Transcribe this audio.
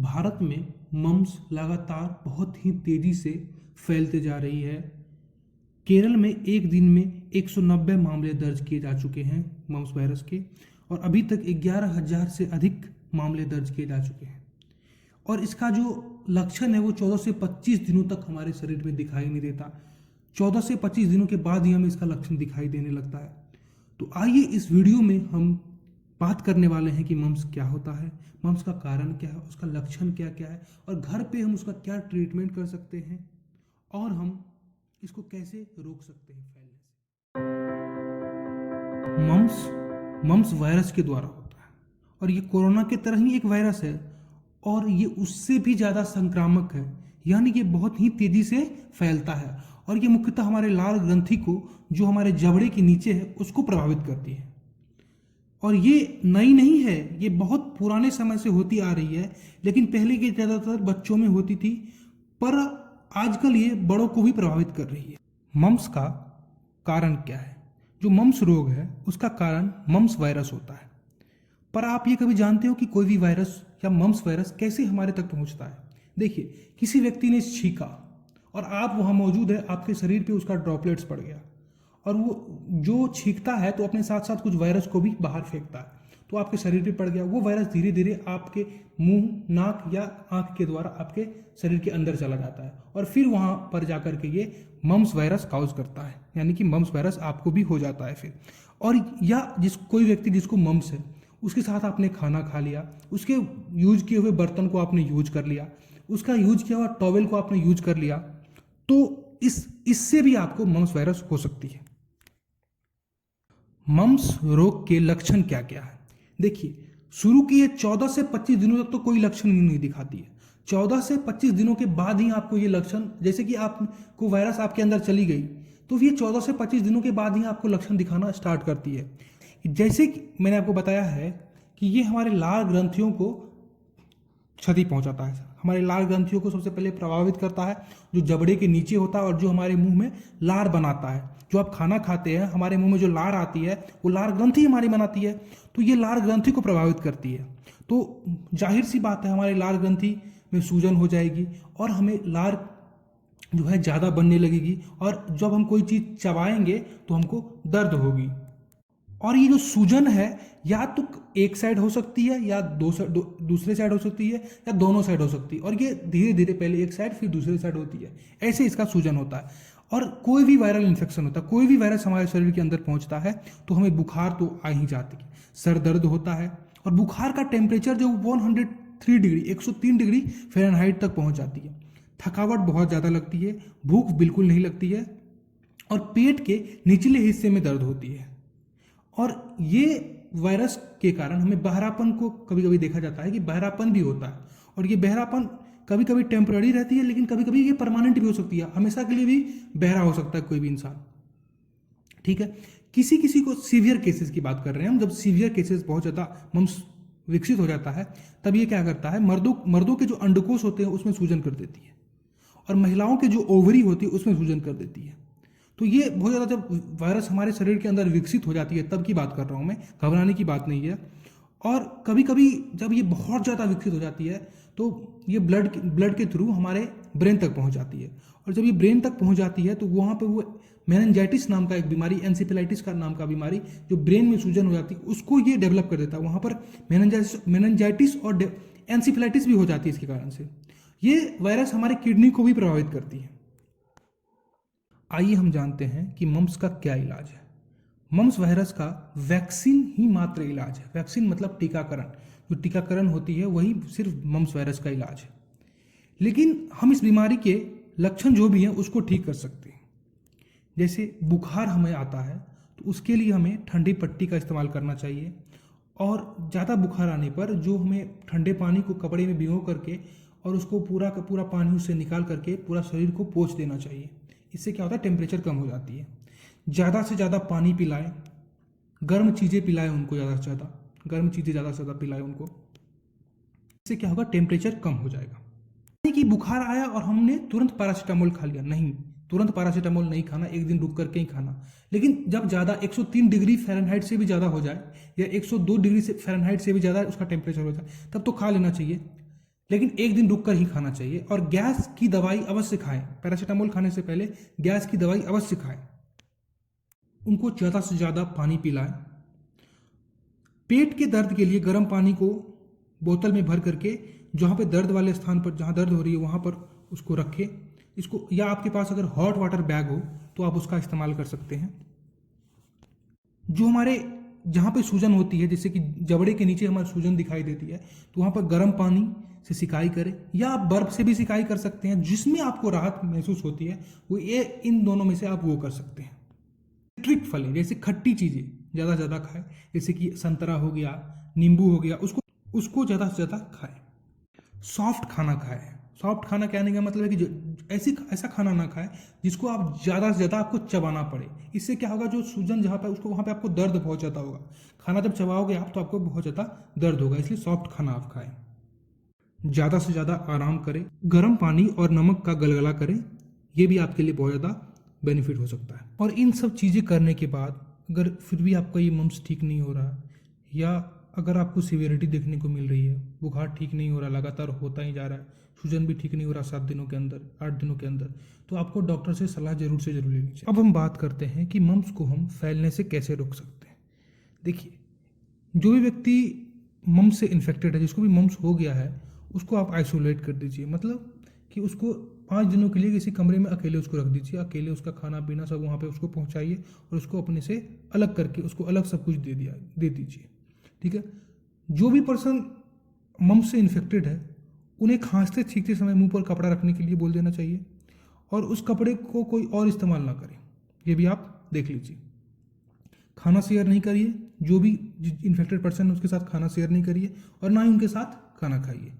भारत में मम्स लगातार बहुत ही तेजी से फैलते जा रही है। केरल में एक दिन में 190 मामले दर्ज किए जा चुके हैं मम्स वायरस के, और अभी तक 11,000 से अधिक मामले दर्ज किए जा चुके हैं। और इसका जो लक्षण है वो 14 से 25 दिनों तक हमारे शरीर में दिखाई नहीं देता। 14 से 25 दिनों के बाद ही हमें इसका लक्षण दिखाई देने लगता है। तो आइए इस वीडियो में हम बात करने वाले हैं कि मम्स क्या होता है, मम्स का कारण क्या है, उसका लक्षण क्या क्या है, और घर पे हम उसका क्या ट्रीटमेंट कर सकते हैं, और हम इसको कैसे रोक सकते हैं फैलने से। मम्स वायरस के द्वारा होता है, और ये कोरोना के तरह ही एक वायरस है, और ये उससे भी ज़्यादा संक्रामक है, यानी कि बहुत ही तेज़ी से फैलता है। और ये मुख्यतः हमारे लाल ग्रंथि को, जो हमारे जबड़े के नीचे है, उसको प्रभावित करती है। और ये नई नहीं है, ये बहुत पुराने समय से होती आ रही है, लेकिन पहले के ज़्यादातर बच्चों में होती थी, पर आजकल ये बड़ों को भी प्रभावित कर रही है। मम्स का कारण क्या है? जो मम्स रोग है उसका कारण मम्स वायरस होता है। पर आप ये कभी जानते हो कि कोई भी वायरस या मम्स वायरस कैसे हमारे तक पहुंचता है? देखिए, किसी व्यक्ति ने छींका और आप वहाँ मौजूद है, आपके शरीर पे उसका ड्रॉपलेट्स पड़ गया, और वो जो छींकता है तो अपने साथ साथ कुछ वायरस को भी बाहर फेंकता है, तो आपके शरीर पे पड़ गया। वो वायरस धीरे धीरे आपके मुंह, नाक या आंख के द्वारा आपके शरीर के अंदर चला जाता है, और फिर वहाँ पर जाकर के ये मम्स वायरस काउज करता है, यानी कि मम्स वायरस आपको भी हो जाता है फिर। और या कोई व्यक्ति जिसको मम्स है, उसके साथ आपने खाना खा लिया, उसके यूज किए हुए बर्तन को आपने यूज कर लिया, उसका यूज किया हुआ टॉवेल को आपने यूज कर लिया, तो इससे भी आपको मम्स वायरस हो सकती है। मम्स रोग के लक्षण क्या क्या है? देखिए, शुरू की ये 14 से 25 दिनों तक तो कोई लक्षण नहीं दिखाती है। 14 से 25 दिनों के बाद ही आपको ये लक्षण, जैसे कि आपको वायरस आपके अंदर चली गई, तो ये 14 से 25 दिनों के बाद ही आपको लक्षण दिखाना स्टार्ट करती है। जैसे कि मैंने आपको बताया है कि ये हमारे लाल ग्रंथियों को क्षति पहुंचाता है। हमारे लाल ग्रंथियों को सबसे पहले प्रभावित करता है, जो जबड़े के नीचे होता है और जो हमारे मुंह में लार बनाता है। जो आप खाना खाते हैं, हमारे मुंह में जो लार आती है वो लार ग्रंथि हमारी बनाती है, तो ये लार ग्रंथि को प्रभावित करती है। तो जाहिर सी बात है, हमारे लार ग्रंथि में सूजन हो जाएगी और हमें लार जो है ज़्यादा बनने लगेगी, और जब हम कोई चीज़ चबाएंगे तो हमको दर्द होगी। और ये जो सूजन है, या तो एक साइड हो सकती है, या दूसरे साइड हो सकती है, या दोनों साइड हो सकती है, और ये धीरे धीरे पहले एक साइड फिर दूसरी साइड होती है, ऐसे इसका सूजन होता है। और कोई भी वायरल इन्फेक्शन होता है, कोई भी वायरस हमारे शरीर के अंदर पहुंचता है तो हमें बुखार तो आ ही जाती है, सर दर्द होता है, और बुखार का टेम्परेचर जो 103 डिग्री 103 डिग्री फ़ारेनहाइट तक पहुंच जाती है। थकावट बहुत ज़्यादा लगती है, भूख बिल्कुल नहीं लगती है, और पेट के निचले हिस्से में दर्द होती है। और ये वायरस के कारण हमें बहरापन को कभी कभी देखा जाता है कि बहरापन भी होता है, और ये बहरापन कभी कभी टेम्पररी रहती है, लेकिन कभी कभी ये परमानेंट भी हो सकती है, हमेशा के लिए भी बहरा हो सकता है कोई भी इंसान। ठीक है, किसी किसी को सीवियर केसेस की बात कर रहे हैं हम। जब सीवियर केसेस बहुत ज़्यादा मम्स विकसित हो जाता है, तब ये क्या करता है, मर्दों के जो अंडकोश होते हैं उसमें सूजन कर देती है, और महिलाओं के जो ओवरी होती है उसमें सूजन कर देती है। तो ये बहुत ज़्यादा जब वायरस हमारे शरीर के अंदर विकसित हो जाती है तब की बात कर रहा हूँ मैं, घबराने की बात नहीं है। और कभी कभी जब ये बहुत ज़्यादा विकसित हो जाती है तो ये ब्लड के थ्रू हमारे ब्रेन तक पहुँच जाती है, और जब ये ब्रेन तक पहुँच जाती है तो वहाँ पर वो मेनिंजाइटिस नाम का एक बीमारी, एनसेफेलाइटिस का नाम का बीमारी, जो ब्रेन में सूजन हो जाती है उसको ये डेवलप कर देता है। वहाँ पर मेनिंजाइटिस और एनसेफेलाइटिस भी हो जाती है इसके कारण से। ये वायरस हमारे किडनी को भी प्रभावित करती है। आइए हम जानते हैं कि मम्स का क्या इलाज है। मम्स वायरस का वैक्सीन ही मात्र इलाज है। वैक्सीन मतलब टीकाकरण, जो टीकाकरण होती है वही सिर्फ मम्स वायरस का इलाज है। लेकिन हम इस बीमारी के लक्षण जो भी हैं उसको ठीक कर सकते हैं। जैसे बुखार हमें आता है तो उसके लिए हमें ठंडी पट्टी का इस्तेमाल करना चाहिए, और ज़्यादा बुखार आने पर जो हमें ठंडे पानी को कपड़े में भिगो करके और उसको पूरा का पूरा पानी उससे निकाल करके पूरा शरीर को पोंछ देना चाहिए। इससे क्या होता है, टेम्परेचर कम हो जाती है। ज़्यादा से ज़्यादा पानी पिलाएं, गर्म चीज़ें पिलाएं उनको, ज़्यादा से ज़्यादा गर्म चीज़ें ज़्यादा से ज़्यादा पिलाएं उनको। इससे क्या होगा, टेम्परेचर कम हो जाएगा। नहीं कि बुखार आया और हमने तुरंत पैरासीटामोल खा लिया, नहीं, तुरंत पैरासीटामोल नहीं खाना, एक दिन रुक करके ही खाना। लेकिन जब ज़्यादा 103 डिग्री फ़ारेनहाइट से भी ज़्यादा हो जाए, या 102 डिग्री फ़ारेनहाइट से भी ज़्यादा उसका टेम्परेचर हो जाए, तब तो खा लेना चाहिए। लेकिन एक दिन रुक कर ही खाना चाहिए। और गैस की दवाई अवश्य खाएं, पैरासीटामोल खाने से पहले गैस की दवाई अवश्य खाएं। उनको ज़्यादा से ज़्यादा पानी पिलाएं। पेट के दर्द के लिए गर्म पानी को बोतल में भर करके जहाँ पे दर्द वाले स्थान पर, जहाँ दर्द हो रही है वहाँ पर उसको रखें इसको, या आपके पास अगर हॉट वाटर बैग हो तो आप उसका इस्तेमाल कर सकते हैं। जो हमारे जहाँ पे सूजन होती है, जैसे कि जबड़े के नीचे हमारी सूजन दिखाई देती है, तो वहाँ पर गर्म पानी से सिकाई करें, या आप बर्फ से भी सिकाई कर सकते हैं। जिसमें आपको राहत महसूस होती है वो ये, इन दोनों में से आप वो कर सकते हैं। सिट्रिक फलें जैसे खट्टी चीज़ें ज़्यादा से ज़्यादा खाएं, जैसे कि संतरा हो गया, नींबू हो गया, उसको ज़्यादा से ज़्यादा खाएं। सॉफ्ट खाना खाएं। सॉफ्ट खाना कहने का मतलब है कि जो ऐसा खाना ना खाएं जिसको आप ज़्यादा से ज़्यादा आपको चबाना पड़े। इससे क्या होगा, जो सूजन जहाँ पे उसको, वहाँ पे आपको दर्द बहुत ज़्यादा होगा। खाना जब चबाओगे आप तो आपको बहुत ज़्यादा दर्द होगा, इसलिए सॉफ्ट खाना आप खाएं। ज़्यादा से ज़्यादा आराम करें, गर्म पानी और नमक का गलगला करें, ये भी आपके लिए बहुत ज़्यादा बेनिफिट हो सकता है। और इन सब चीज़ें करने के बाद अगर फिर भी आपका ये मम्स ठीक नहीं हो रहा, या अगर आपको सीवियरिटी देखने को मिल रही है, बुखार ठीक नहीं हो रहा, लगातार होता ही जा रहा है, सूजन भी ठीक नहीं हो रहा 7 दिनों के अंदर, 8 दिनों के अंदर, तो आपको डॉक्टर से सलाह जरूर से जरूर लेनी चाहिए। अब हम बात करते हैं कि मम्स को हम फैलने से कैसे रोक सकते हैं। देखिए, जो भी व्यक्ति मम्स से इन्फेक्टेड है, जिसको भी मम्स हो गया है, उसको आप आइसोलेट कर दीजिए। मतलब कि उसको 5 दिनों के लिए किसी कमरे में अकेले उसको रख दीजिए, अकेले उसका खाना पीना सब वहाँ पे उसको पहुँचाइए, और उसको अपने से अलग करके उसको अलग सब कुछ दे दीजिए। ठीक है। जो भी पर्सन मम्स से इन्फेक्टेड है उन्हें खांसते छींकते समय मुंह पर कपड़ा रखने के लिए बोल देना चाहिए, और उस कपड़े को कोई और इस्तेमाल ना करें, ये भी आप देख लीजिए। खाना शेयर नहीं करिए, जो भी इन्फेक्टेड पर्सन है उसके साथ खाना शेयर नहीं करिए, और ना ही उनके साथ खाना खाइए।